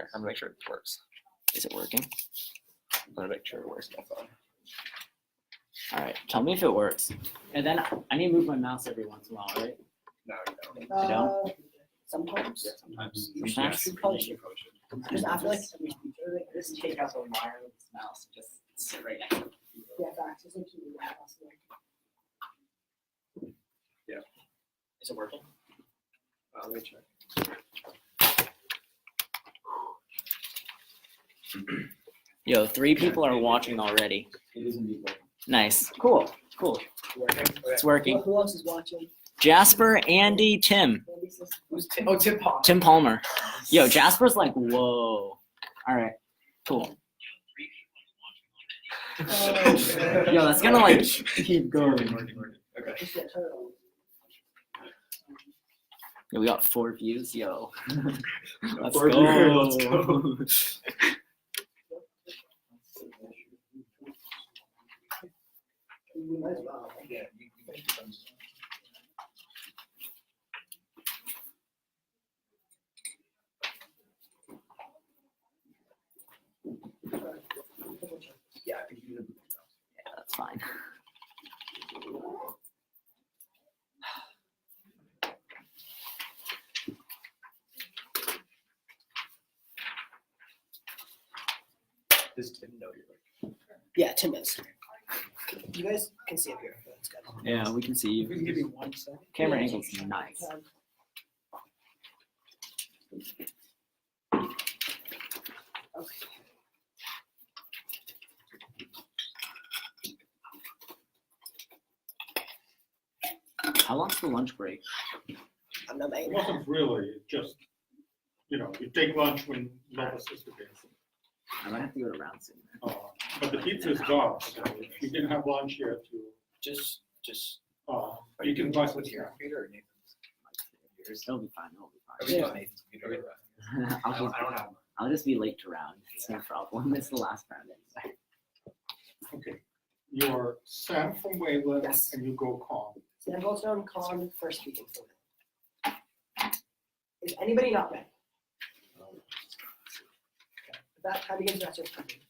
Okay, I'm gonna make sure it works. Is it working? I'm gonna make sure it works on my phone. All right, tell me if it works. And then I need to move my mouse every once in a while, right? No, you don't. You don't? Sometimes. Yeah, sometimes. Sometimes? You probably should. Because I feel like Just take out the wire with this mouse and just sit right next to it. yeah, facts. It's like you have Is it working? Let me check. Yo, 3 people are watching already. It is indeed working. Nice. Cool. Cool. Working? It's working. Who else is watching? Jasper, Andy, Tim. Who's Tim? Oh, Tim Palmer. Tim Palmer. Yo, Jasper's like, whoa. All right. Cool. Yo, that's gonna like keep going. Okay. Yo, we got 4 views. Yo. Let's 4 go. views, let's go. Yeah, yeah, I think you can. Yeah, that's fine. Does Tim know you're like? Yeah, Tim is. You guys can see him here. That's good. Yeah, we can see If we can give you 1 second. Camera angle's nice. Okay. How long's the lunch break? I'm not It made. wasn't really, just, you take lunch when Nova Sister Days. I might have to go to round soon. But the pizza is gone, so if you didn't have lunch yet, Just. you can buy some. With your computer or Nathan's? It'll be fine. It'll be fine. Everything's Nathan's computer. I don't have one. I'll just be late to round. It's no problem. It's the last round anyway. Okay, you're Sam from Wayland, Yes. and you go calm. Sam Goldstone, Con, first speaking for me. Is anybody not ready? That kind of begins to answer the question.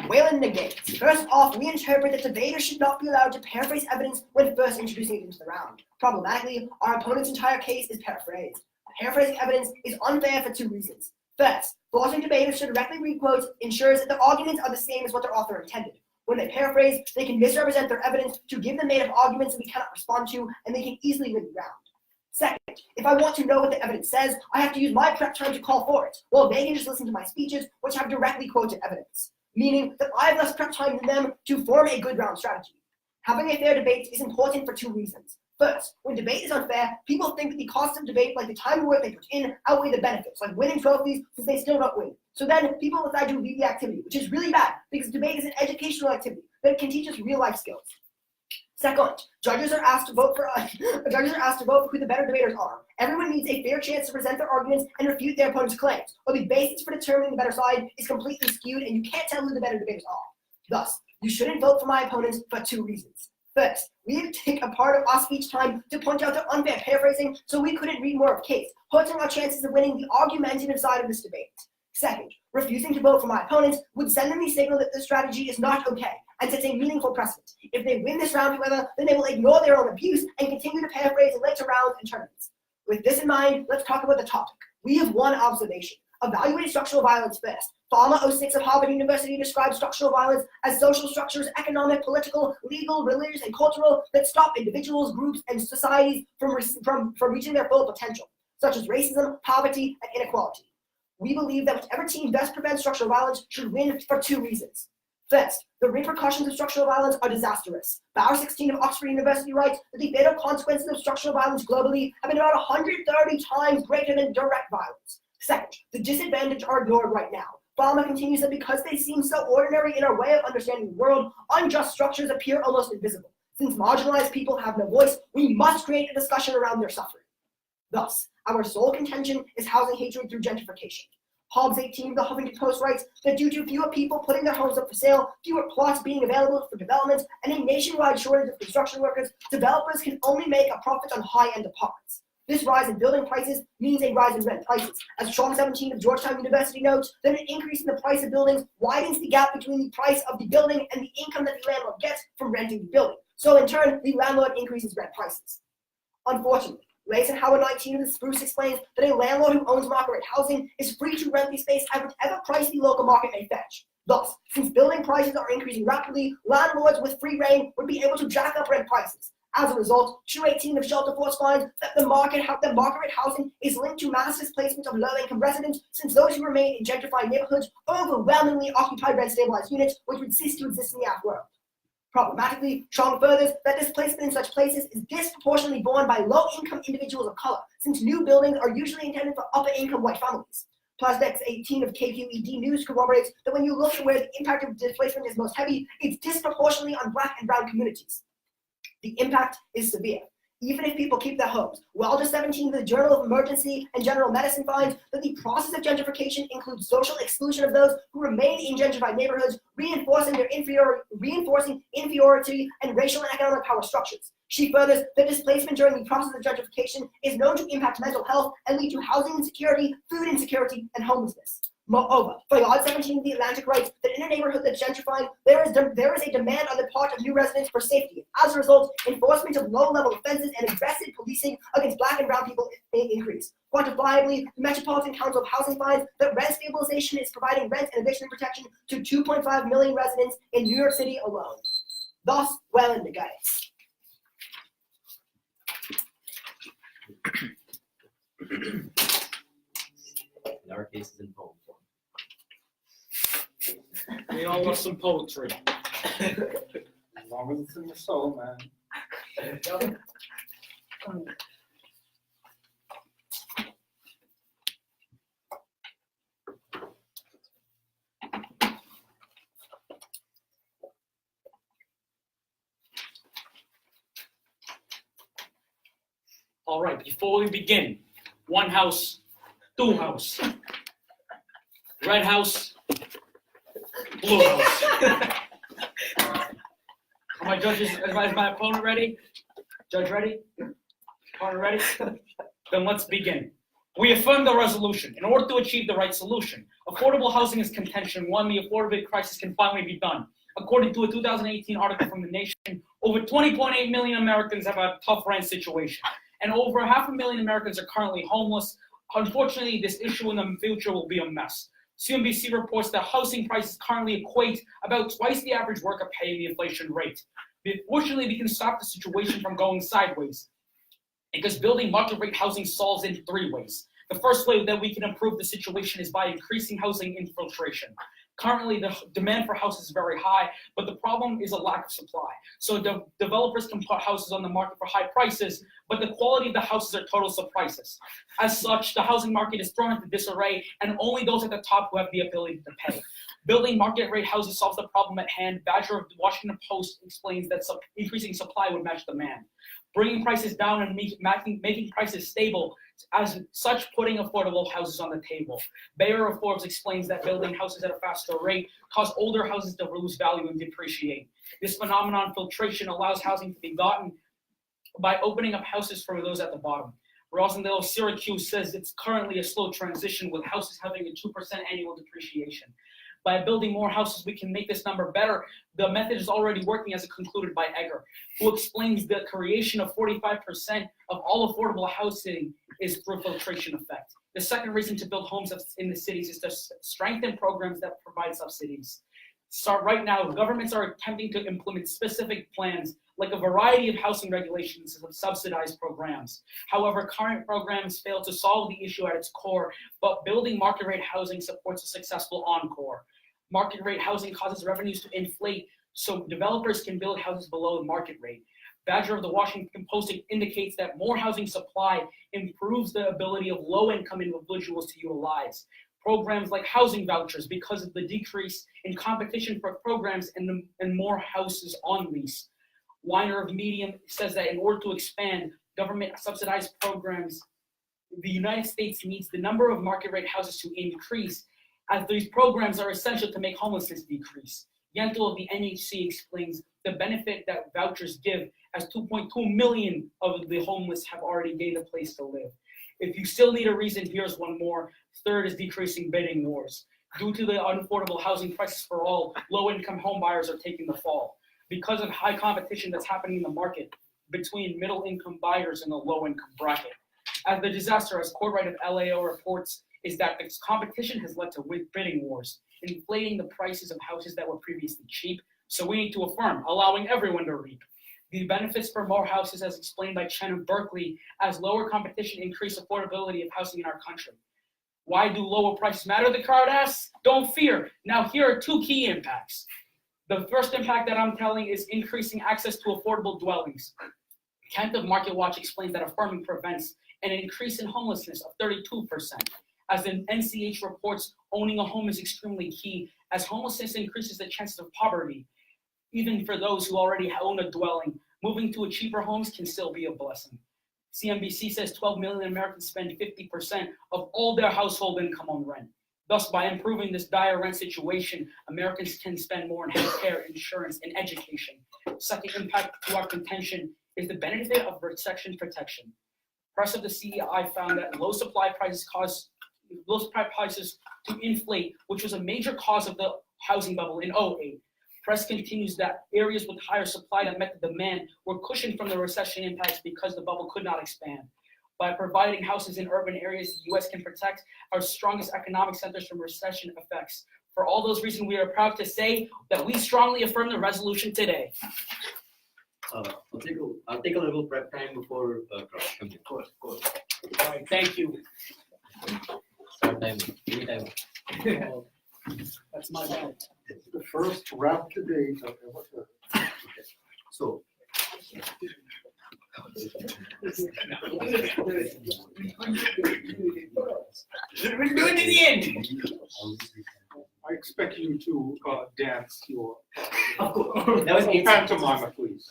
Wayland negates. First off, we interpret that debaters should not be allowed to paraphrase evidence when first introducing it into the round. Problematically, our opponent's entire case is paraphrased. Paraphrasing evidence is unfair for 2 reasons. First, forcing debaters to directly read quotes ensures that the arguments are the same as what their author intended. When they paraphrase, they can misrepresent their evidence to give the native arguments that we cannot respond to, and they can easily win the round. Second, if I want to know what the evidence says, I have to use my prep time to call for it, while they can just listen to my speeches, which have directly quoted evidence, meaning that I have less prep time than them to form a good round strategy. Having a fair debate is important for 2 reasons. First, when debate is unfair, people think that the cost of debate, like the time and work they put in, outweigh the benefits, like winning trophies, since they still don't win. So then people decide to leave the activity, which is really bad, because debate is an educational activity that can teach us real-life skills. Second, judges are asked to vote for who the better debaters are. Everyone needs a fair chance to present their arguments and refute their opponent's claims, or the basis for determining the better side is completely skewed and you can't tell who the better debaters are. Thus, you shouldn't vote for my opponents for 2 reasons. First, we had to take a part of our speech time to point out their unfair paraphrasing so we couldn't read more of case, hurting our chances of winning the argumentative side of this debate. Second, refusing to vote for my opponents would send them the signal that this strategy is not okay and sets a meaningful precedent. If they win this round, however, then they will ignore their own abuse and continue to paraphrase in later rounds and tournaments. With this in mind, let's talk about the topic. We have one observation. Evaluate structural violence first. Farmer 06 of Harvard University describes structural violence as social structures, economic, political, legal, religious, and cultural, that stop individuals, groups, and societies from reaching their full potential, such as racism, poverty, and inequality. We believe that whichever team best prevents structural violence should win for 2 reasons. First, the repercussions of structural violence are disastrous. Bauer 16 of Oxford University writes that the fatal consequences of structural violence globally have been about 130 times greater than direct violence. Second, the disadvantaged are ignored right now. Balma continues that because they seem so ordinary in our way of understanding the world, unjust structures appear almost invisible. Since marginalized people have no voice, we must create a discussion around their suffering. Thus, our sole contention is housing hatred through gentrification. Hobbs 18 of the Huffington Post writes that due to fewer people putting their homes up for sale, fewer plots being available for development, and a nationwide shortage of construction workers, developers can only make a profit on high-end apartments. This rise in building prices means a rise in rent prices. As Strong 17 of Georgetown University notes, that an increase in the price of buildings widens the gap between the price of the building and the income that the landlord gets from renting the building. So in turn, the landlord increases rent prices. Unfortunately, Layson Howard 19 of the Spruce explains that a landlord who owns market rate housing is free to rent the space at whatever price the local market may fetch. Thus, since building prices are increasing rapidly, landlords with free reign would be able to jack up rent prices. As a result, True 18 of Shelter Force finds that the market rate housing is linked to mass displacement of low-income residents, since those who remain in gentrified neighborhoods overwhelmingly occupy rent-stabilized units, which would cease to exist in the out-world. Problematically, Strong furthers that displacement in such places is disproportionately borne by low-income individuals of color, since new buildings are usually intended for upper-income white families. Plasdex 18 of KQED News corroborates that when you look at where the impact of displacement is most heavy, it's disproportionately on Black and brown communities. The impact is severe. Even if people keep their homes, Wayland 17 of the Journal of Emergency and General Medicine finds that the process of gentrification includes social exclusion of those who remain in gentrified neighborhoods, reinforcing inferiority and racial and economic power structures. She furthers that displacement during the process of gentrification is known to impact mental health and lead to housing insecurity, food insecurity, and homelessness. Moreover, Wayland 17 of the Atlantic writes that in a neighborhood that's gentrifying, there is a demand on the part of new residents for safety. As a result, enforcement of low-level offenses and aggressive policing against Black and brown people increase. Quantifiably, the Metropolitan Council of Housing finds that rent stabilization is providing rent and eviction protection to 2.5 million residents in New York City alone. Thus, Wayland negates. In our case, is in poem form. We all love some poetry. As long as it's in the soul, man. All right, before we begin, one house, two house. Red house, blue house. Are my judges, is my opponent ready? Judge ready? Opponent ready? Then let's begin. We affirm the resolution. In order to achieve the right solution, affordable housing is contention one, the affordability crisis can finally be done. According to a 2018 article from The Nation, over 20.8 million Americans have a tough rent situation, and over 500,000 Americans are currently homeless. Unfortunately, this issue in the future will be a mess. CNBC reports that housing prices currently equate about twice the average worker paying the inflation rate. Fortunately, we can stop the situation from going sideways, because building market rate housing solves in three ways. The first way that we can improve the situation is by increasing housing infiltration. Currently, the demand for houses is very high, but the problem is a lack of supply. So developers can put houses on the market for high prices, but the quality of the houses are total surprises. As such, the housing market is thrown into disarray, and only those at the top who have the ability to pay. Building market rate houses solves the problem at hand. Badger of the Washington Post explains that increasing supply would match demand. Bringing prices down and making prices stable, as such putting affordable houses on the table. Bayer of Forbes explains that building houses at a faster rate cause older houses to lose value and depreciate. This phenomenon, filtration, allows housing to be gotten by opening up houses for those at the bottom. Rosendale of Syracuse says it's currently a slow transition, with houses having a 2% annual depreciation. By building more houses, we can make this number better. The method is already working, as concluded by Egger, who explains the creation of 45% of all affordable housing is through filtration effect. The second reason to build homes in the cities is to strengthen programs that provide subsidies. So right now, governments are attempting to implement specific plans, like a variety of housing regulations and subsidized programs. However, current programs fail to solve the issue at its core, but building market rate housing supports a successful encore. Market rate housing causes revenues to inflate, so developers can build houses below the market rate. Badger of the Washington Post indicates that more housing supply improves the ability of low-income individuals to utilize programs like housing vouchers, because of the decrease in competition for programs and more houses on lease. Weiner of Medium says that in order to expand government subsidized programs, the United States needs the number of market rate houses to increase, as these programs are essential to make homelessness decrease. Yentl of the NHC explains the benefit that vouchers give, as 2.2 million of the homeless have already gained a place to live. If you still need a reason, here's one more. Third is decreasing bidding wars. Due to the unaffordable housing prices for all, low-income home buyers are taking the fall. Because of high competition that's happening in the market between middle-income buyers and the low-income bracket. As the disaster, as Court Right of LAO reports, is that this competition has led to bidding wars, inflating the prices of houses that were previously cheap. So we need to affirm, allowing everyone to reap. The benefits for more houses, as explained by Chen of Berkeley, as lower competition increase affordability of housing in our country. Why do lower prices matter, the crowd asks? Don't fear. Now here are two key impacts. The first impact that I'm telling is increasing access to affordable dwellings. Kent of Market Watch explains that affirming prevents an increase in homelessness of 32%. As the NCH reports, owning a home is extremely key, as homelessness increases the chances of poverty. Even for those who already own a dwelling, moving to a cheaper homes can still be a blessing. CNBC says 12 million Americans spend 50% of all their household income on rent. Thus, by improving this dire rent situation, Americans can spend more on healthcare, insurance, and education. Second impact to our contention is the benefit of recession protection. Press of the CEI found that low supply prices to inflate, which was a major cause of the housing bubble in 2008. Press continues that areas with higher supply that met the demand were cushioned from the recession impacts because the bubble could not expand. By providing houses in urban areas, the U.S. can protect our strongest economic centers from recession effects. For all those reasons, we are proud to say that we strongly affirm the resolution today. I'll take a little prep time before comes in. Of course. All right, thank you. Start time, anytime. That's my bad. The first rap today. So, We're doing it to the end. I expect you to dance your of course, that was 8 pantomime, please.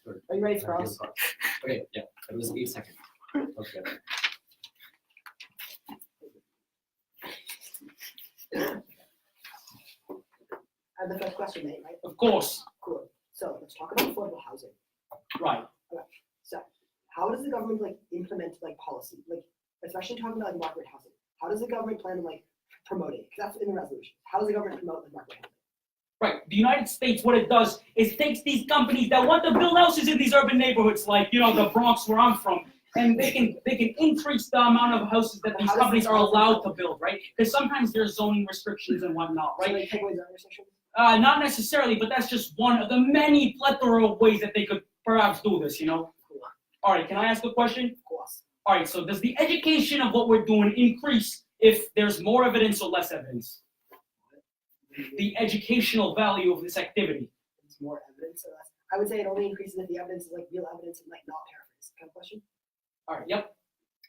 Are you ready, Charles? Okay, yeah, that was 8 seconds. Okay. I have the first question, mate, right? Of course. Cool. So let's talk about affordable housing. Right. So how does the government implement policy? Especially talking about market housing. How does the government plan to promote it? Because that's in the resolution. How does the government promote market housing? Right. The United States, what it does is takes these companies that want to build houses in these urban neighborhoods, like the Bronx where I'm from, and they can increase the amount of houses that these companies are allowed to build, right? Because sometimes there's zoning restrictions and whatnot, right? So they take away zoning restrictions? Not necessarily, but that's just one of the many plethora of ways that they could perhaps do this, All right, can I ask a question? Of course. All right, so does the education of what we're doing increase if there's more evidence or less evidence? The educational value of this activity. There's more evidence or less. I would say it only increases if the evidence is real evidence and not paraphrase. Kind of question? All right, yep.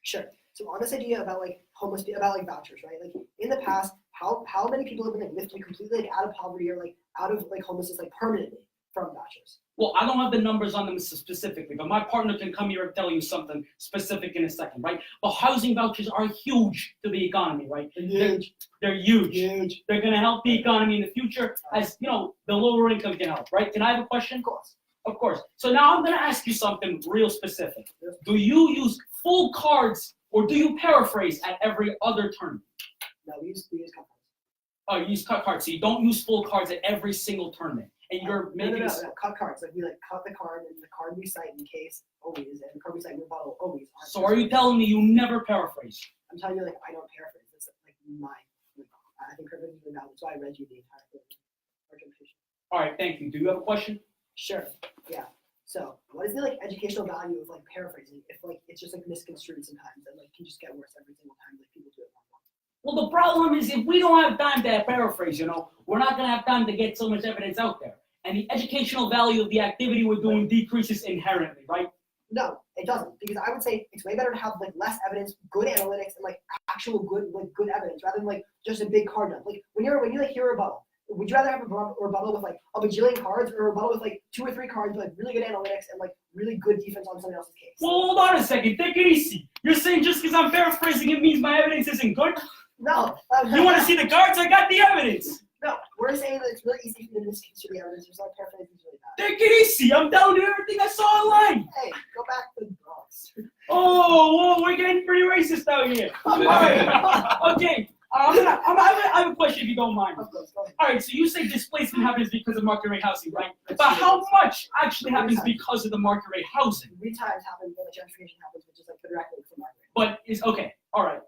Sure. So on this idea about homeless, about vouchers, right? In the past, how many people have been lifted completely out of poverty or out of homelessness permanently from vouchers? Well, I don't have the numbers on them specifically, but my partner can come here and tell you something specific in a second, right? But housing vouchers are huge to the economy, right? They're huge. Huge. They're going to help the economy in the future, as the lower income can help, right? Can I have a question? Of course. Of course. So now I'm going to ask you something real specific. Do you use full cards or do you paraphrase at every other turn? No, we use cut cards. Oh, you use cut cards. So you don't use full cards at every single tournament. And you're making No, cut cards. We cut the card and the card we cite in case always, and the card we cite in rebuttal always. So are you telling me you never paraphrase? I'm telling you, I don't paraphrase. It's I think perfectly valid. That's why I read you the entire thing. All right, thank you. Do you have a question? Sure. Yeah. So, what is the educational value of paraphrasing if it's just misconstrued sometimes and can just get worse every single time people do it wrong? Well, the problem is if we don't have time to paraphrase, we're not going to have time to get so much evidence out there. And the educational value of the activity we're doing decreases inherently, right? No, it doesn't. Because I would say it's way better to have less evidence, good analytics, and actual good evidence rather than just a big card dump. When you hear a rebuttal, would you rather have a rebuttal with a bajillion cards or a rebuttal with 2 or 3 cards with really good analytics and really good defense on someone else's case? Well, hold on a second. Take it easy. You're saying just because I'm paraphrasing it means my evidence isn't good? No. You want to see the cards? I got the evidence. We're saying that it's really easy for you to misconstrue the evidence. There's like paraphrasing is really bad. Take it easy. I'm telling you everything I saw online. Hey, go back to the Bronx. Oh, whoa, we're getting pretty racist out here. All right. Okay. I have a question if you don't mind. Of course, go ahead. All right, so you say displacement happens because of market rate housing, right? But how much actually happens because of the market rate housing? 3 times happens when the gentrification happens, which is like the direct link from market rate. But is okay. All right.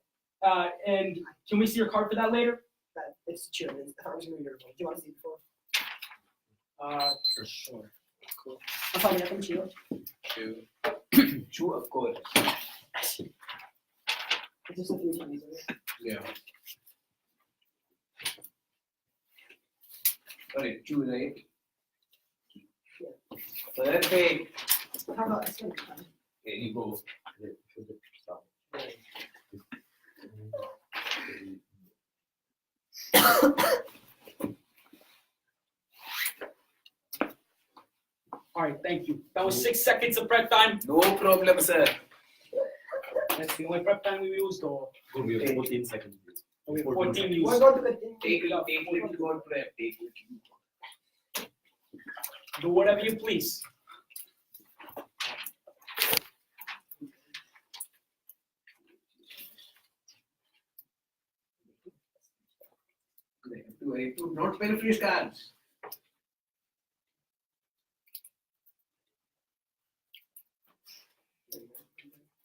And can we see your card for that later? That it's true. I thought it was gonna be beautiful. Do you want to see it before? For sure. Cool. I'll find it from Chio. True, of course. It's just a few times. Yeah. Sorry, true, right? Perfect. How about this one? There you go. All right, thank you. That was 6 seconds of prep time. No problem, sir. That's the only prep time we used, or We have 14 seconds. we have 14 We're used. going to the thing. Take little God prep. Take little. Do whatever you please. I have to not paraphrase cards.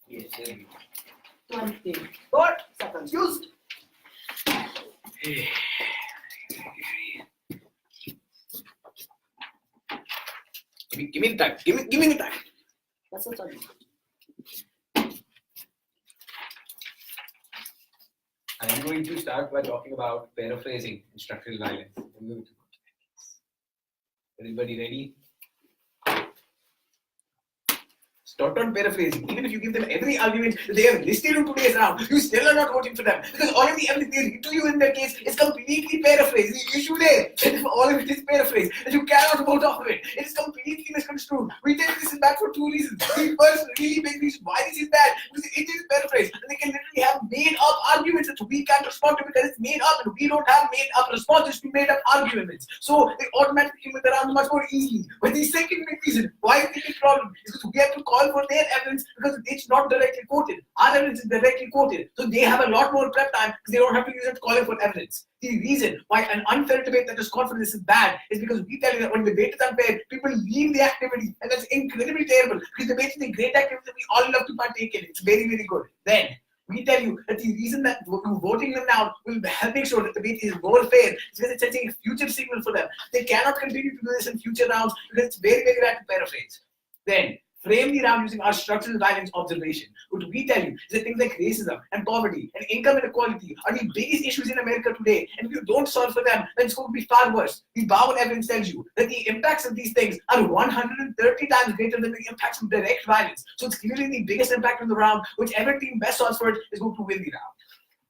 Yes, there you go. 24 seconds used. Give me the time. Give me the time. That's not done. I'm going to start by talking about paraphrasing in structural violence. Everybody ready? Start on paraphrasing. Even if you give them every argument that they have listed in today's round, you still are not voting for them because all of the evidence they read to you in their case is completely paraphrased. The issue there is all of it is paraphrased, and you cannot vote off of it. It is completely misconstrued. We tell you this is bad for 2 reasons. The first really big reason why this is bad because it is paraphrased, and they can literally have made up arguments that we can't respond to because it's made up, and we don't have made up responses to made up arguments. So they automatically move around much more easily. But the second big reason why it's a big problem is because we have to call for their evidence because it's not directly quoted. Our evidence is directly quoted. So they have a lot more prep time because they don't have to use it calling for evidence. The reason why an unfair debate that is called for this is bad is because we tell you that when debate is unfair, people leave the activity, and that's incredibly terrible because debate is a great activity that we all love to partake in. It's very, very good. Then we tell you that the reason that voting them now will help make sure that the debate is more fair is because it's setting a future signal for them. They cannot continue to do this in future rounds because it's very, very bad to paraphrase. Then frame the round using our structural violence observation. What we tell you is that things like racism and poverty and income inequality are the biggest issues in America today. And if you don't solve for them, then it's going to be far worse. The Bowel evidence tells you that the impacts of these things are 130 times greater than the impacts of direct violence. So it's clearly the biggest impact on the round. Whichever team best solves for it is going to win the round.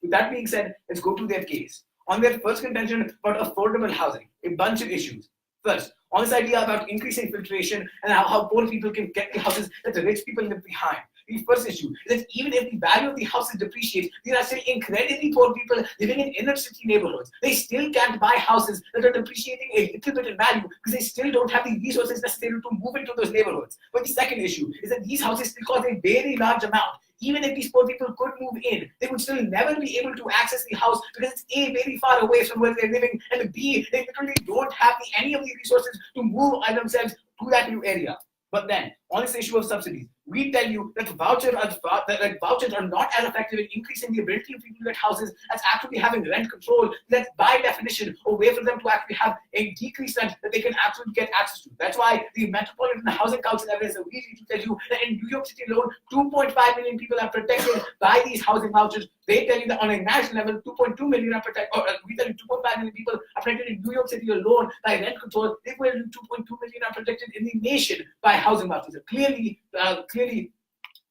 With that being said, let's go to their case. On their first contention about affordable housing, a bunch of issues. First, on this idea about increasing filtration and how poor people can get the houses that the rich people live behind. The first issue is that even if the value of the houses depreciates, there are still incredibly poor people living in inner city neighborhoods. They still can't buy houses that are depreciating a little bit in value because they still don't have the resources necessary to move into those neighborhoods. But the second issue is that these houses still cost a very large amount. Even if these poor people could move in, they would still never be able to access the house because it's A, very far away from where they're living, and B, they literally don't have any of the resources to move themselves to that new area. But then, on this issue of subsidies, we tell you that vouchers are not as effective in increasing the ability of people to get houses as actually having rent control. That's by definition a way for them to actually have a decreased rent that they can actually get access to. That's why the Metropolitan Housing Council evidence that we need to tell you that in New York City alone, 2.5 million people are protected by these housing vouchers. They tell you that on a national level, 2.2 million are protected, or we tell you 2.5 million people are protected in New York City alone by rent control. They tell you 2.2 million are protected in the nation by housing vouchers. Clearly,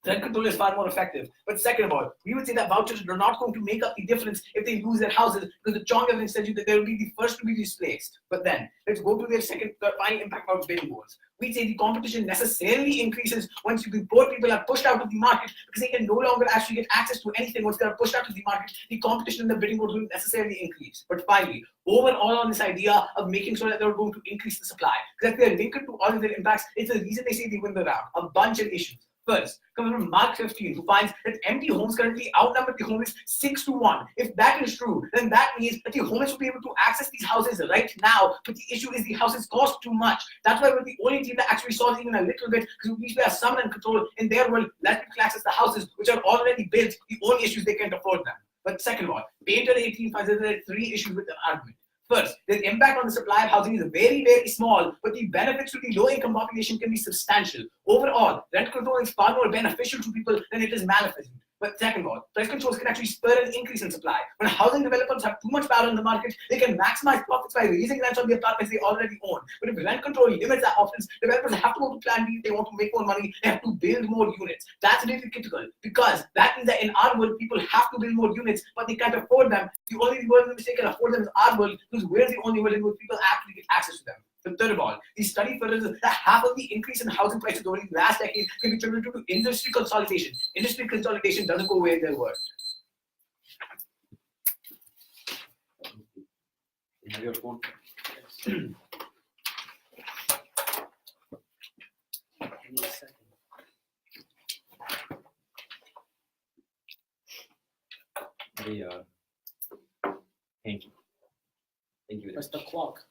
rent control is far more effective. But second of all, we would say that vouchers are not going to make up the difference if they lose their houses, because the Chong evidence tells you that they will be the first to be displaced. But then, let's go to their final impact of bidding wars. We say the competition necessarily increases once the poor people are pushed out of the market, because they can no longer actually get access to anything. Once they are pushed out of the market, the competition in the bidding wars will necessarily increase. But finally, overall on this idea of making sure that they're going to increase the supply, because if they're linked to all of their impacts, it's the reason they say they win the round. A bunch of issues. First, coming from Mark 15, who finds that empty homes currently outnumber the homeless 6-1. If that is true, then that means that the homeless will be able to access these houses right now, but the issue is the houses cost too much. That's why we're the only team that actually solves even a little bit, because we have some and control in their world, let people access the houses which are already built. The only issue is they can't afford them. But second of all, Painter 18 finds that there are 3 issues with the argument. First, the impact on the supply of housing is very, very small, but the benefits to the low-income population can be substantial. Overall, rent control is far more beneficial to people than it is maleficent. But second of all, price controls can actually spur an increase in supply. When housing developers have too much power in the market, they can maximize profits by raising rents on the apartments they already own. But if rent control limits that options, developers have to go to plan B if they want to make more money. They have to build more units. That's really critical, because that means that in our world, people have to build more units, but they can't afford them. The only world in which they can afford them is our world, because we're the only world in which people actually get access to them. But third of all, the study furthers that half of the increase in housing prices over the last decade can be attributed to industry consolidation. Industry consolidation doesn't go away in their world. You have your phone. Very, thank you. Thank you. Press the clock.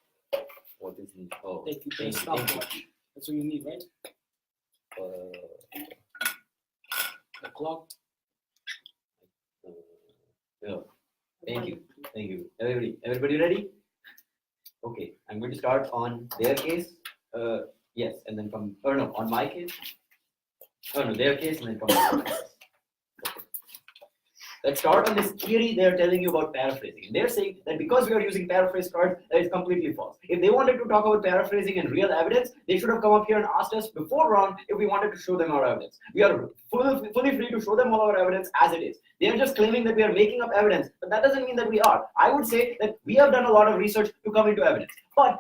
What is the, oh, Thank you for the thank you, thank you. stopwatch. That's what you need, right? The clock. Yeah. Thank you. Thank you. Everybody ready? Okay, I'm going to start on their case. Yes, and then come, or no, on my case. Oh no, their case and then come to my case. Okay. Let's start on this theory they're telling you about paraphrasing. They're saying that because we are using paraphrase cards, that is completely false. If they wanted to talk about paraphrasing and real evidence, they should have come up here and asked us before round if we wanted to show them our evidence. We are fully free to show them all our evidence as it is. They are just claiming that we are making up evidence, but that doesn't mean that we are. I would say that we have done a lot of research to come into evidence. But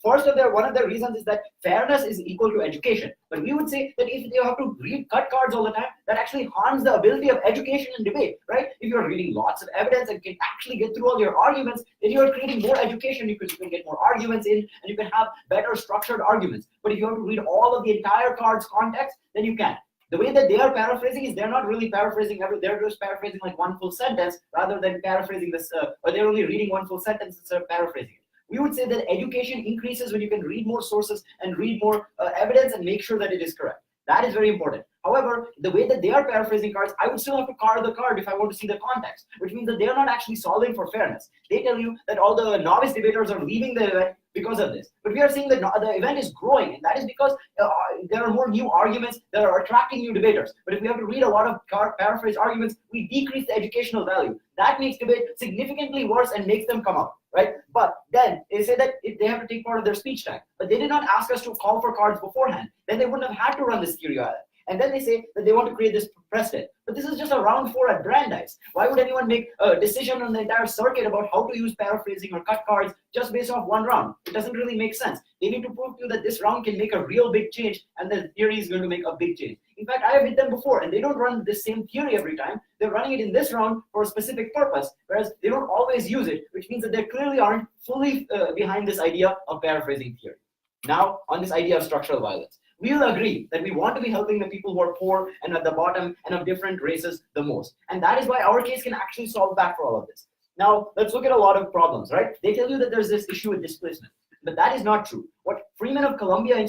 one of their reasons is that fairness is equal to education. But we would say that if you have to cut cards all the time, that actually harms the ability of education and debate, right? If you're reading lots of evidence and can actually get through all your arguments, then you're creating more education. You can get more arguments in, and you can have better structured arguments. But if you have to read all of the entire card's context, then you can't. The way that they are paraphrasing is they're not really paraphrasing they're just paraphrasing like one full sentence rather than paraphrasing this, or they're only reading one full sentence instead of paraphrasing it. We would say that education increases when you can read more sources and read more evidence and make sure that it is correct. That is very important. However, the way that they are paraphrasing cards, I would still have to card the card if I want to see the context, which means that they are not actually solving for fairness. They tell you that all the novice debaters are leaving the event because of this. But we are seeing that the event is growing, and that is because there are more new arguments that are attracting new debaters. But if we have to read a lot of paraphrase arguments, we decrease the educational value. That makes debate significantly worse and makes them come up, right? But then they say that if they have to take part of their speech time, but they did not ask us to call for cards beforehand. Then they wouldn't have had to run this theory either. And then they say that they want to create this precedent. But this is just a round 4 at Brandeis. Why would anyone make a decision on the entire circuit about how to use paraphrasing or cut cards just based off one round? It doesn't really make sense. They need to prove to you that this round can make a real big change and the theory is going to make a big change. In fact, I have hit them before, and they don't run this same theory every time. They're running it in this round for a specific purpose, whereas they don't always use it, which means that they clearly aren't fully behind this idea of paraphrasing theory. Now, on this idea of structural violence. We'll agree that we want to be helping the people who are poor and at the bottom and of different races the most. And that is why our case can actually solve back for all of this. Now, let's look at a lot of problems, right? They tell you that there's this issue with displacement, but that is not true. What Freeman of Columbia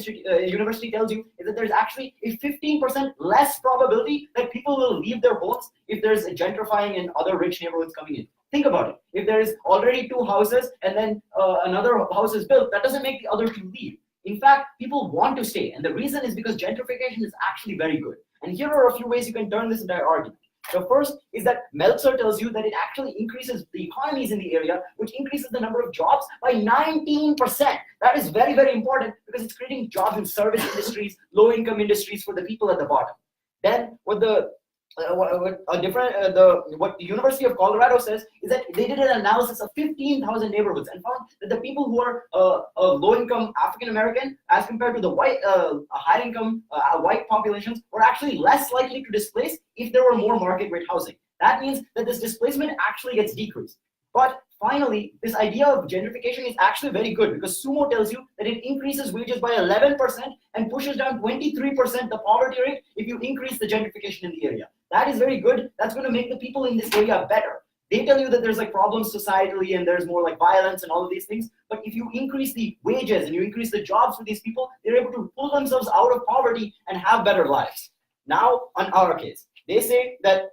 University tells you is that there's actually a 15% less probability that people will leave their homes if there's a gentrifying and other rich neighborhoods coming in. Think about it. If there is already 2 houses and then another house is built, that doesn't make the other 2 leave. In fact, people want to stay, and the reason is because gentrification is actually very good. And here are a few ways you can turn this entire argument. The first is that Meltzer tells you that it actually increases the economies in the area, which increases the number of jobs by 19%. That is very, very important because it's creating jobs in service industries, low-income industries for the people at the bottom. Then what the University of Colorado says is that they did an analysis of 15,000 neighborhoods and found that the people who are low-income African American, as compared to the white high-income white populations, were actually less likely to displace if there were more market rate housing. That means that this displacement actually gets decreased. But finally, this idea of gentrification is actually very good because Sumo tells you that it increases wages by 11% and pushes down 23% the poverty rate if you increase the gentrification in the area. That is very good. That's going to make the people in this area better. They tell you that there's like problems societally and there's more like violence and all of these things. But if you increase the wages and you increase the jobs for these people, they're able to pull themselves out of poverty and have better lives. Now, on our case, they say that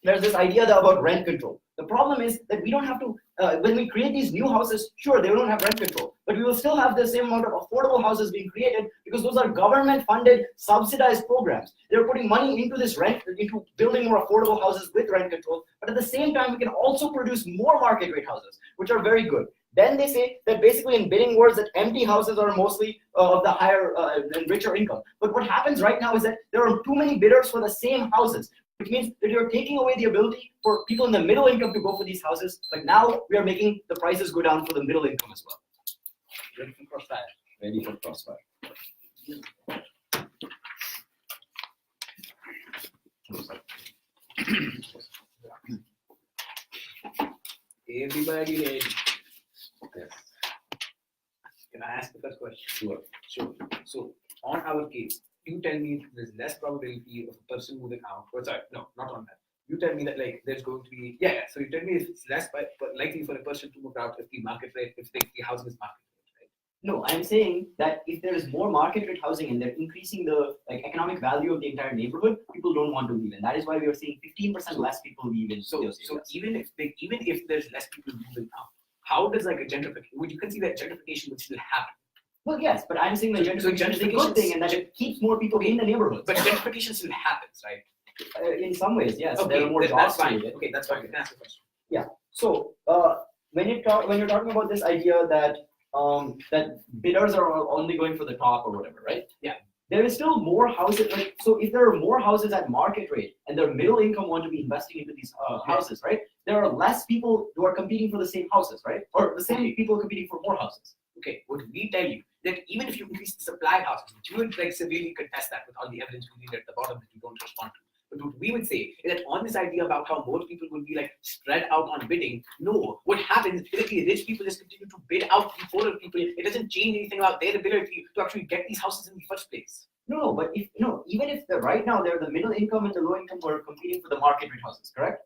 there's this idea about rent control. The problem is that we don't have to, when we create these new houses, sure, they don't have rent control, but we will still have the same amount of affordable houses being created because those are government-funded, subsidized programs. They're putting money into this rent, into building more affordable houses with rent control, but at the same time, we can also produce more market rate houses, which are very good. Then they say that basically in bidding wars that empty houses are mostly of the higher and richer income. But what happens right now is that there are too many bidders for the same houses, which means that you're taking away the ability for people in the middle income to go for these houses. But now we are making the prices go down for the middle income as well. Ready for crossfire. Ready for crossfire. Everybody ready? Yes. Can I ask the first question? Sure. Sure. So on our case, you tell me there's less probability of a person moving out. Oh, sorry, no, not on that. You tell me that like there's going to be So you tell me it's less likely for a person to move out if the market rate, if the housing is market rate, right? No, I'm saying that if there is more market rate housing and they're increasing the economic value of the entire neighborhood, people don't want to leave, and that is why we are seeing 15% less people leave in So those so areas. even if there's less people moving out, how does like a gentrification? Would you consider that gentrification would still happen? Well, yes, but I'm saying that So gentrification is a good thing and that it keeps more people in the neighborhood. But gentrification still happens, right? In some ways, yes, Okay, there are more that's jobs fine. created. Okay, that's fine. You can ask the question. So when you're talking about this idea that that bidders are only going for the top or whatever, right? Yeah. There is still more houses. So if there are more houses at market rate and the middle income want to be investing into these houses, right? There are less people who are competing for the same houses, right? Or the same people competing for more houses. Okay, what we tell you that even if you increase the supply of houses, you would like severely contest that with all the evidence we read at the bottom that you don't respond to. But what we would say is that on this idea about how more people will be like spread out on bidding, no, what happens is that the rich people just continue to bid out the poorer people. It doesn't change anything about their ability to actually get these houses in the first place. No, but even if right now they're the middle income and the low income who are competing for the market rate houses, correct?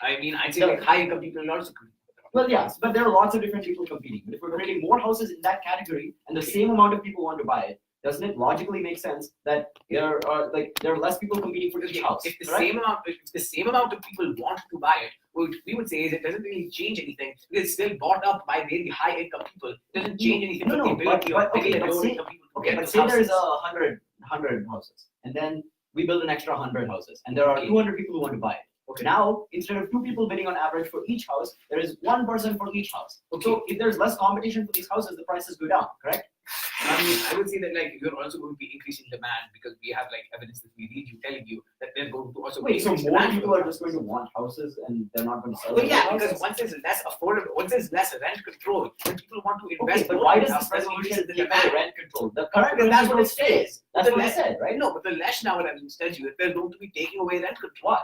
I mean, I'd say like high income people are also competing. Well, yes, but there are lots of different people competing. But if we're creating more houses in that category and the same amount of people want to buy it, doesn't it logically make sense that there are less people competing for each house? If the same amount of people want to buy it, what we would say is it doesn't really change anything. It's still bought up by very high income people. It doesn't change anything. No, the ability of very low income people to Okay, get but those say houses. there's 100 houses, and then we build an extra 100 houses, and there are 200 people who want to buy it. Okay. Now, instead of 2 people bidding on average for each house, there is 1 person for each house. Okay. So if there's less competition for these houses, the prices go down, correct? I mean, I would say that like you're also going to be increasing demand because we have like evidence that we read you telling you that they're going to also Wait, so increase more demand people for are just going to want houses and they're not going to sell Well, their yeah, houses? because once there's less affordable, once there's less rent control, then people want to invest. Okay, but more why in does houses, this that resolution increases the keep demand? the rent control? The current Because that's what control it says. stays. That's The what it less- said, right? No, but the less now what I mean tells you that they're going to be taking away rent control.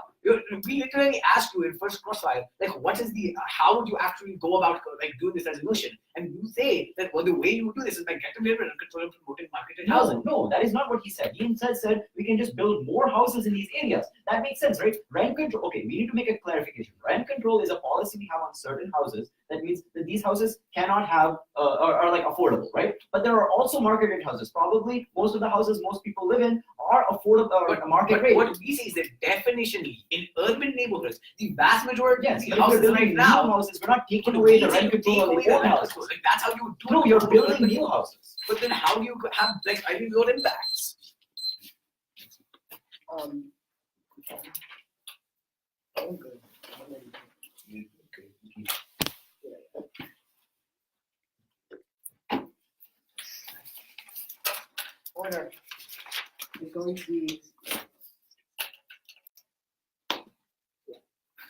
We literally asked you in first crossfire, like, what is how would you actually go about like doing this resolution? And you say that the way you do this is by getting rid of rent control and promoting market and housing. No, that is not what he said. He instead said we can just build more houses in these areas. That makes sense, right? Rent control. Okay, we need to make a clarification. Rent control is a policy we have on certain houses. That means that these houses cannot have are like affordable, right? But there are also market rate houses. Probably most of the houses most people live in are affordable or market rate. What we say is that definitionally in urban neighborhoods, the vast majority Yes, of but the if you're houses building right new now. houses, we're not taking But away we the say rent you control take of away the the old rent houses. control. Like that's how you do No, it. you're building new houses. But then how do you have like your impacts? Order is going to be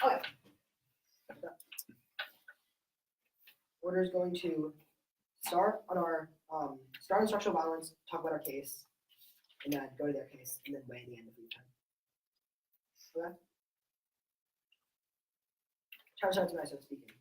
Okay. Order is going to start on our start on structural violence, talk about our case, and then go to their case, and then weigh in the end of the time. Okay. Try to start tonight, so speaking.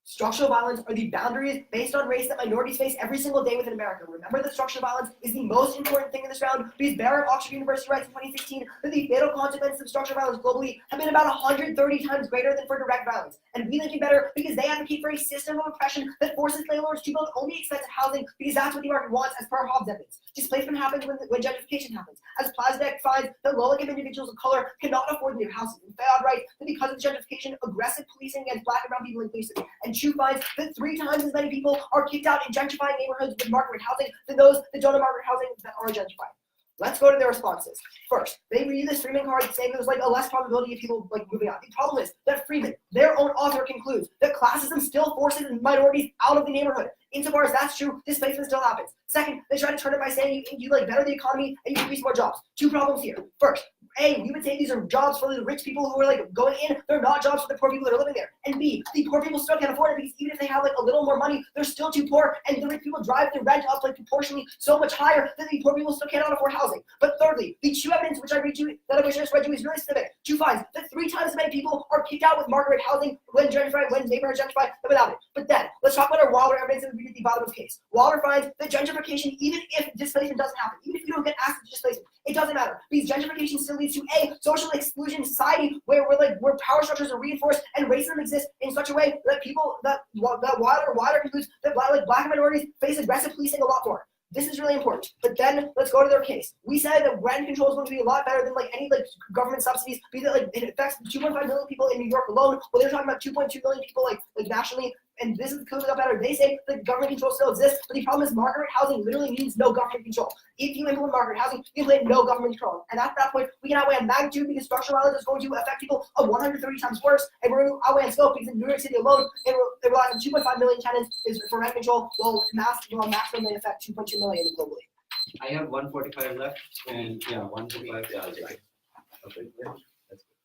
Structural violence are the boundaries based on race that minorities face every single day within America. Remember that structural violence is the most important thing in this round because Barrett of Oxford University writes in 2016 that the fatal consequences of structural violence globally have been about 130 times greater than for direct violence. And we like it better because they advocate for a system of oppression that forces landlords to build only expensive housing because that's what the market wants as per Hobbes' evidence. Displacement happens when gentrification happens. As Plasdek finds that low-income individuals of color cannot afford new housing. And Fayad writes that because of gentrification, aggressive policing against black and brown people increases. And Chu finds that 3 times as many people are kicked out in gentrifying neighborhoods with market rate housing than those that don't have market housing that are gentrified. Let's go to their responses. First, they read this Freeman card saying there's like a less probability of people like moving out. The problem is that Freeman, their own author, concludes that classism still forces minorities out of the neighborhood. Insofar as that's true, displacement still happens. Second, they try to turn it by saying you like better the economy and you increase more jobs. 2 problems here. First, A, we would say these are jobs for the rich people who are like going in. They're not jobs for the poor people that are living there. And B, the poor people still can't afford it because even if they have like a little more money, they're still too poor. And the rich people drive the rent up like proportionally so much higher that the poor people still cannot afford housing. But thirdly, the Chu evidence which I read you that I just read you is really specific. Chu finds that 3 times as many people are kicked out with market rate housing when neighborhoods gentrify than without it. But then let's talk about our Wilder evidence and read at the bottom of the case. Wilder finds that gentrification, even if displacement doesn't happen, even if you don't get access to displacement, it doesn't matter because gentrification still leads to a social exclusion society where power structures are reinforced and racism exists in such a way that Wilder concludes that black minorities face aggressive policing a lot more. This is really important. But then let's go to their case. We said that rent control is going to be a lot better than any government subsidies because it affects 2.5 million people in New York alone. Well, they're talking about 2.2 million people like nationally. And this is clearly not better. They say that government control still exists, but the problem is market rate housing literally means no government control. If you implement market rate housing, you implement no government control. And at that point, we can outweigh on magnitude because structural violence is going to affect people of 130 times worse. And we're going to outweigh on scope because in New York City alone, it relies on 2.5 million tenants is for rent control, while maximum may affect 2.2 million globally. I have 145 left, and yeah, 145. Yeah, I'll take it. Okay, yeah, that's good.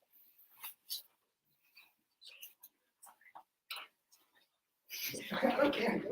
I don't care.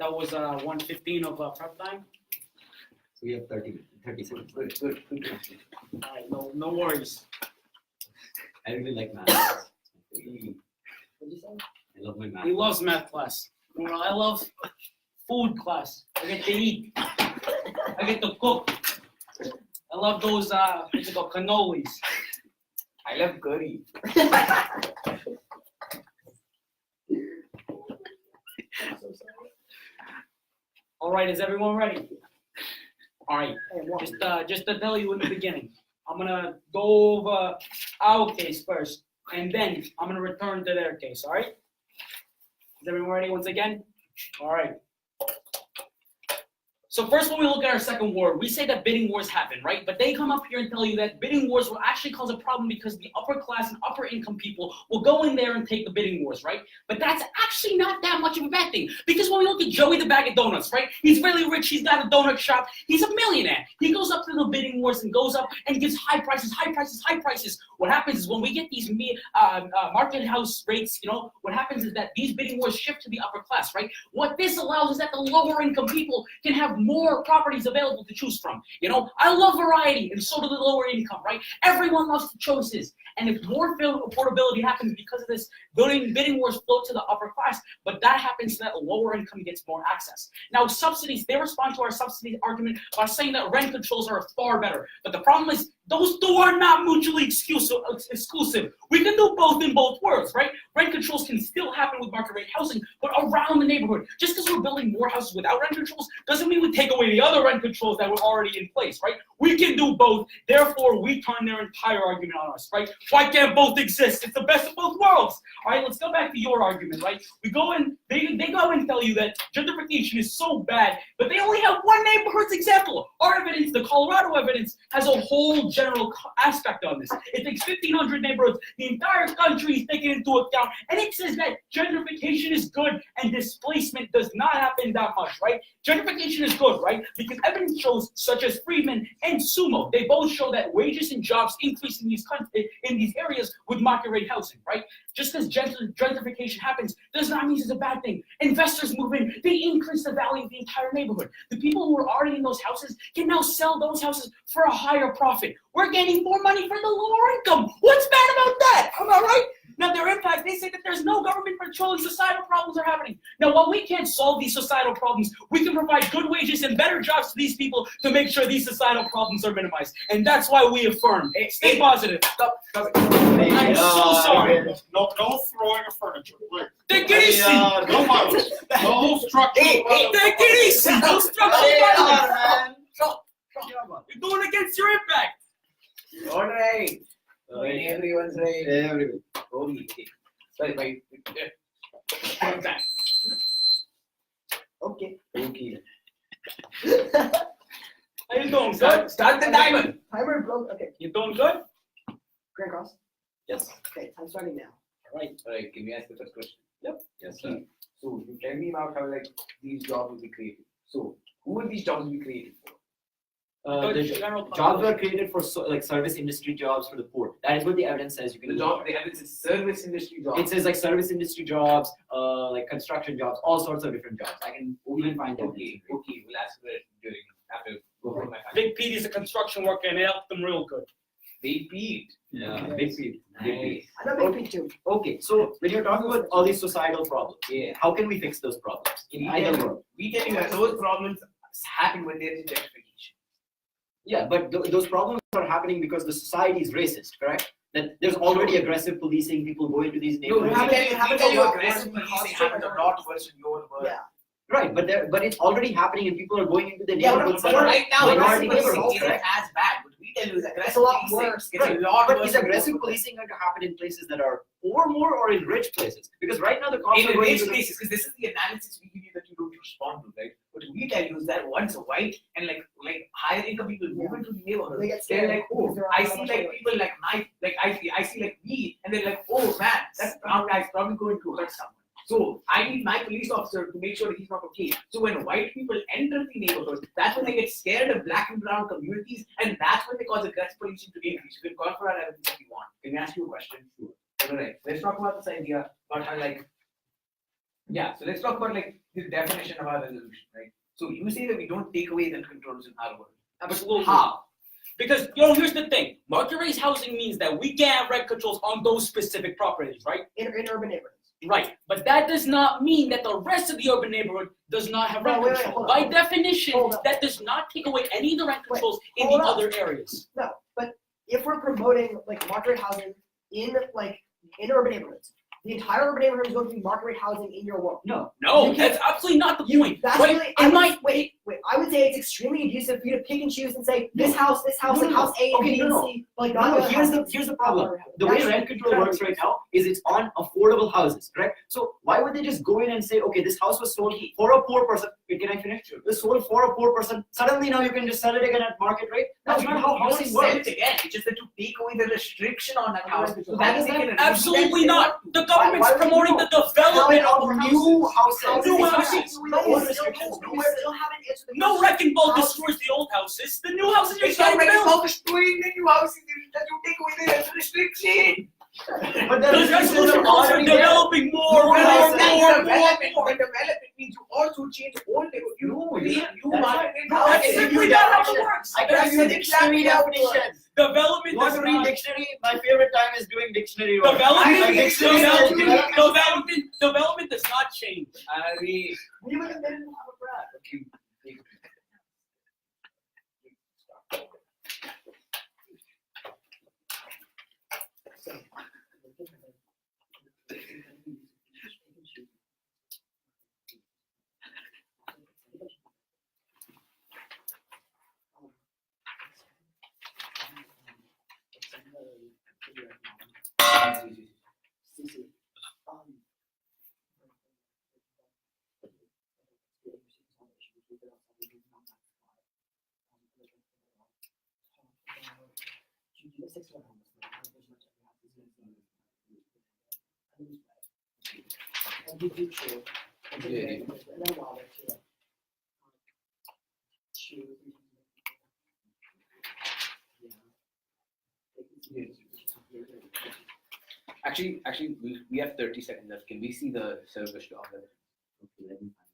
That was 1:15 of prep time. So we have 30 seconds. Good. All right, no worries. I really like math. What did you say? I love my math. He loves math class. You know, I love food class. I get to eat. I get to cook. I love those what's it called, cannolis. I love curry. All right, is everyone ready? All right, just to tell you in the beginning, I'm gonna go over our case first, and then I'm gonna return to their case. All right? Is everyone ready once again? All right. So first, when we look at our second war, we say that bidding wars happen, right? But they come up here and tell you that bidding wars will actually cause a problem because the upper class and upper income people will go in there and take the bidding wars, right? But that's actually not that much of a bad thing. Because when we look at Joey the Bag of Donuts, right? He's really rich, he's got a donut shop, he's a millionaire. He goes up to the bidding wars and goes up and gives high prices, high prices, high prices. What happens is when we get these market house rates, what happens is that these bidding wars shift to the upper class, right? What this allows is that the lower income people can have more properties available to choose from. I love variety, and so do the lower income, right? Everyone loves the choices. And if more affordability happens because of this, bidding wars flow to the upper class, but that happens so that lower income gets more access. Now, subsidies, they respond to our subsidy argument by saying that rent controls are far better. But the problem is, those two are not mutually exclusive. We can do both in both worlds, right? Rent controls can still happen with market rate housing, but around the neighborhood. Just because we're building more houses without rent controls doesn't mean we take away the other rent controls that were already in place, right? We can do both. Therefore, we turn their entire argument on us, right? Why can't both exist? It's the best of both worlds. All right, let's go back to your argument, right? We go in, they go and tell you that gentrification is so bad, but they only have one neighborhood's example. Our evidence, the Colorado evidence, has a whole general aspect on this. It takes 1,500 neighborhoods, the entire country is taken into account, and it says that gentrification is good and displacement does not happen that much, right? Gentrification is good, right? Because evidence shows, such as Friedman and Sumo, they both show that wages and jobs increase in these areas with market rate housing, right? Just because gentrification happens does not mean it's a bad thing. Investors move in, they increase the value of the entire neighborhood. The people who are already in those houses can now sell those houses for a higher profit. We're getting more money for the lower income. What's bad about that? Am I right? Now, their impact, they say that there's no government controlling societal problems are happening. Now, while we can't solve these societal problems, we can provide good wages and better jobs to these people to make sure these societal problems are minimized. And that's why we affirm. Stay positive. Stop. I'm so sorry. No throwing of furniture, please. Take it easy. No violence. No structure. Take it easy. No structural violence. You're going against your impact. All right. Everyone's right. Everyone. Okay. Sorry, wait. Okay. Okay. How you doing, son? Start the diamond. Timer broke. Okay. You doing good? Grand Cross. Yes. Okay, I'm starting now. All right. Can we ask the first question? Yep. Yes, sir. So you tell me about how these jobs will be created. So who will these jobs be created for? The jobs were created for service industry jobs for the poor. That is what the evidence says. You can The evidence is service industry jobs. It says service industry jobs, construction jobs, all sorts of different jobs. I can even find them. Okay. We'll ask for it after going my time. Big Pete is a construction worker and it helped them real good. Big Pete. Yeah, big feet. Big feet. I know Big Pete too. Okay, so when you're talking about all these societal problems, Yeah. how can we fix those problems in either world? We tell you that those problems happen when there is gentrification. Yeah, but those problems are happening because the society is racist, correct? That there's already aggressive policing, people go into these No, we neighborhoods. tell you aggressive policing happens a lot worse in your world. Yeah. Right, but it's already happening and people are going into the Yeah, neighborhoods. but that are right now, minority aggressive neighborhoods, policing isn't correct? as bad. What we tell you is aggressive It's a lot policing worse. It's Right, a lot but worse. is aggressive policing going to happen in places that are poor more or in rich places? Because right now the cops in are going rich into the- places, because this is the analysis we give you that you don't respond to, right? What we tell you is that once white and like higher income people move into the neighborhood, They get they're scared like, because oh, they're I on see much like higher people like I see like me, and they're like, oh man, that brown guy's probably going to hurt someone. So I need my police officer to make sure that he's not okay. So when white people enter the neighborhood, that's when they get scared of black and brown communities, and that's when they cause aggressive policing to increase. You can call for our evidence if you want. Can I ask you a question? Sure. All right. Let's talk about this idea about how so let's talk about the definition of our resolution, right? So you say that we don't take away the controls in our world. Absolutely. How? Because, here's the thing. Market rate housing means that we can't have rent controls on those specific properties, right? In urban neighborhoods. Right. But that does not mean that the rest of the urban neighborhood does not have rent No, wait, control. hold on. By definition, Hold on. that does not take away any of the rent controls in the hold on. other areas. No, but if we're promoting market rate housing in urban neighborhoods, the entire urban neighborhood is going to be market rate housing in your world. No. No, You can't- that's absolutely not the point. That's Right? really. I would say it's extremely abusive for you to pick and choose and say this house, No. house A, Okay, B, no, and no. C. No, here's the problem. The way rent control works right now is it's on affordable houses, correct? So why would they just go in and say, okay, this house was sold for a poor person, can I finish? It sold for a 4%. Suddenly now you can just sell it again at market rate. That's not how housing sell works. it again. It's just that you take away the restriction on that house. So Why that is they that? can Absolutely not. The government's Why would promoting you the development of new houses. New It's not houses. taking away the old restrictions. You still haven't answered the No question. wrecking ball destroys the old houses. The new houses are It's not getting like built. about destroying the new houses. It's that you take away the restriction. But the Those restrictions restrictions are are already there. developing more. Well, houses. the development means you also change old neighborhood. You That's market right. it No, out. That's If simply you not how definition- it works. I can use a dictionary definition. Development You want does to read not. dictionary? My favorite time is doing dictionary work. Development does not change. Ari, We were the minimum of a brand. Actually, we have 30 seconds left. Can we see the service job? Okay, let me find.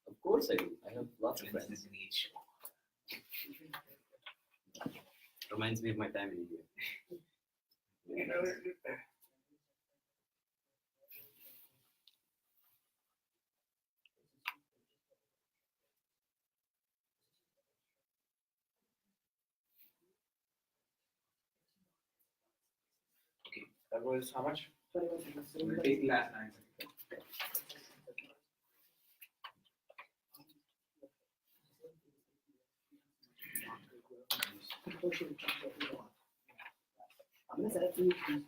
Of course I do. I have lots of friends. Reminds me of my time in India. That was how much? 21 seconds. We'll take the last 9 seconds. I'm gonna set it for you.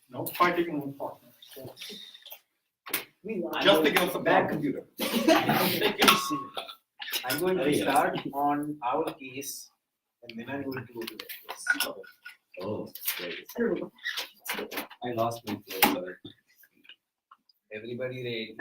No fighting on partners. We lied. Just to give us a Bad bad computer. I'm going to start on our case and then I'm going to go to the case. Oh, great. I lost my flow, sorry. Everybody ready?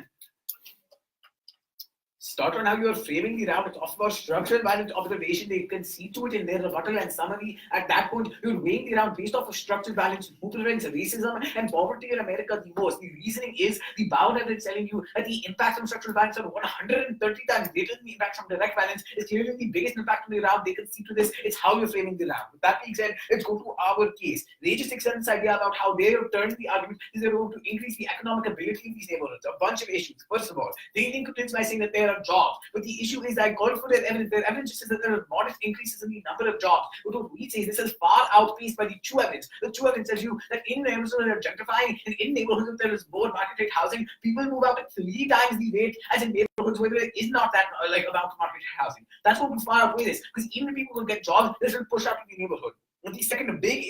Start on how you are framing the round. It's off about structural violence observation. They can see to it in their rebuttal and summary. At that point, you're weighing the round based off of structural violence, who prevents racism and poverty in America the most. The reasoning is the bound evidence telling you that the impact from structural violence are 130 times greater than the impact from direct violence is clearly the biggest impact on the round. They can see to this. It's how you're framing the round. With that being said, let's go to our case. They just extend this idea about how they have turned the argument is they're going to increase the economic ability of these neighborhoods. A bunch of issues. First of all, they incompetence by saying that there are jobs. But the issue is that called for their evidence. Their evidence just says that there are modest increases in the number of jobs. But what we say is this is far outpaced by the true evidence. The true evidence tells you that in neighborhoods that are gentrifying and in neighborhoods that there is more market rate housing, people move out at 3 times the rate as in neighborhoods where there is not that amount of market rate housing. That's what will far outweigh this. Because even if people will get jobs, this will push up in the neighborhood. And the second big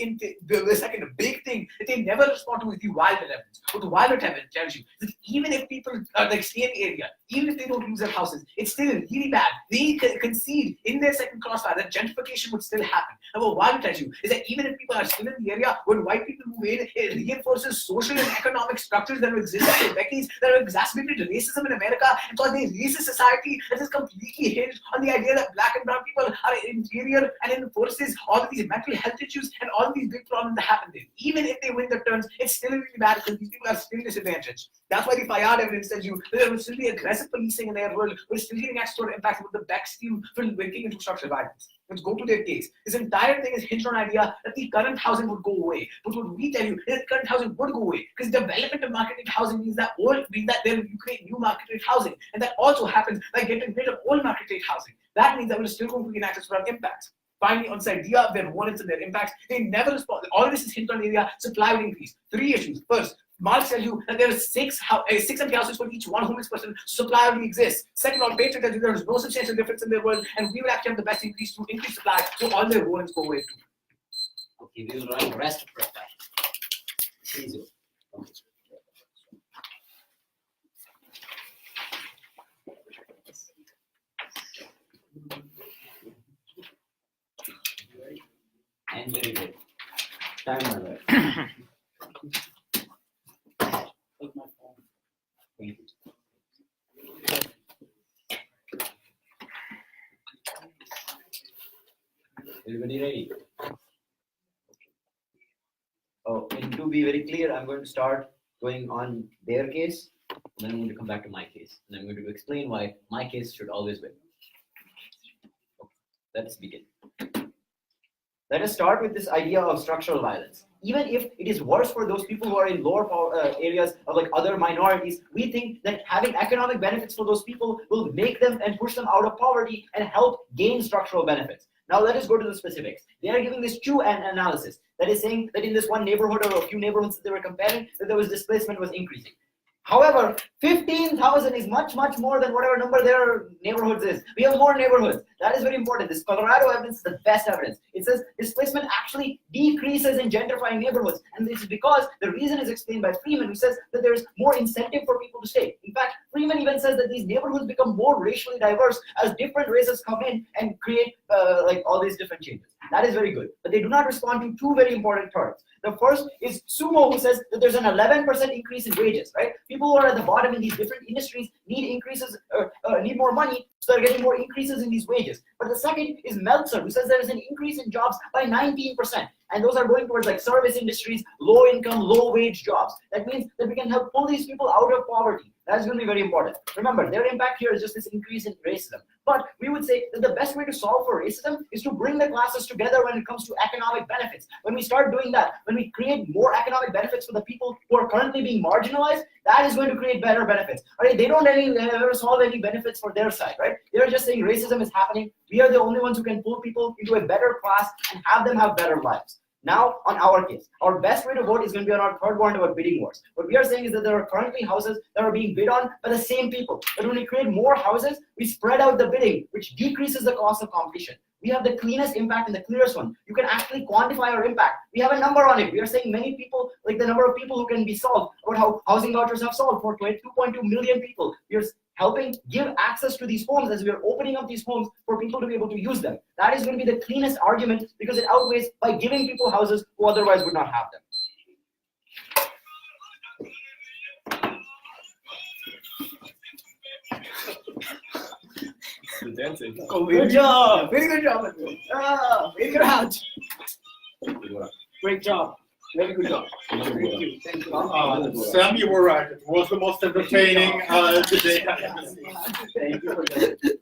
thing that they never respond to is the Wilder evidence. What the Wilder evidence tells you is that even if people stay in the area, even if they don't lose their houses, it's still really bad. They concede in their second crossfire that gentrification would still happen. And what I'll tell you is that even if people are still in the area, when white people move in, it reinforces social and economic structures that have existed for decades, that have exacerbated racism in America, and caused a racist society that is completely hinged on the idea that black and brown people are inferior and enforces all of these mental health issues and all of these big problems that happen there. Even if they win the turns, it's still really bad because these people are still disadvantaged. That's why the Fayad evidence tells you that there will still be aggressive policing in their world. We're still getting access to impacts with the Beck scheme for linking into structural violence. Let's go to their case. This entire thing is hinged on an idea that the current housing would go away. But what we tell you is that current housing would go away because development of market rate housing means that you create new market rate housing, and that also happens by getting rid of old market rate housing. That means that we're still going to get access to our impacts. Finally, on this idea of their warrants and their impacts, they never respond. All of this is hinged on the area supply will increase. 3 issues. First, Marx tells you that there are six empty houses for each one homeless person. Supply only exists. Second, on Patriot tells you there is no substantial difference in their world, and we will actually have the best increase to increase supply, so all their warrants go away too. Okay, we will run the rest of the time. Please. And very good. Time over. Take my phone. Thank you. Everybody ready? Oh, and to be very clear, I'm going to start going on their case, and then I'm going to come back to my case, and I'm going to explain why my case should always win. Okay, let's begin. Let us start with this idea of structural violence. Even if it is worse for those people who are in lower areas of like other minorities, we think that having economic benefits for those people will make them and push them out of poverty and help gain structural benefits. Now let us go to the specifics. They are giving this Chu analysis that is saying that in this one neighborhood or a few neighborhoods that they were comparing, that there was displacement was increasing. However, 15,000 is much, much more than whatever number their neighborhoods is. We have more neighborhoods. That is very important. This Colorado evidence is the best evidence. It says displacement actually decreases in gentrifying neighborhoods. And this is because the reason is explained by Freeman, who says that there is more incentive for people to stay. In fact, Freeman even says that these neighborhoods become more racially diverse as different races come in and create like all these different changes. That is very good. But they do not respond to two very important terms. The first is Sumo, who says that there's an 11% increase in wages, right? People who are at the bottom in these different industries need increases, need more money, so they're getting more increases in these wages. But the second is Meltzer, who says there is an increase in jobs by 19%. And those are going towards like service industries, low income, low wage jobs. That means that we can help pull these people out of poverty. That's going to be very important. Remember, their impact here is just this increase in racism. But we would say that the best way to solve for racism is to bring the classes together when it comes to economic benefits. When we start doing that, when we create more economic benefits for the people who are currently being marginalized, that is going to create better benefits. All right, they don't ever solve any benefits for their side, right? They're just saying racism is happening. We are the only ones who can pull people into a better class and have them have better lives. Now, on our case, our best way to vote is going to be on our third warrant about bidding wars. What we are saying is that there are currently houses that are being bid on by the same people. But when we create more houses, we spread out the bidding, which decreases the cost of competition. We have the cleanest impact and the clearest one. You can actually quantify our impact. We have a number on it. We are saying many people, like the number of people who can be solved, about how housing vouchers have solved for 2.2 million people. We are helping give access to these homes as we are opening up these homes for people to be able to use them. That is going to be the cleanest argument because it outweighs by giving people houses who otherwise would not have them. Dancing. Oh, Good job. Very good job. Very good out. Great job. Very good job. Thank you. Thank you. Sam, you were right. It was the most entertaining debate I have seen. Thank you for that.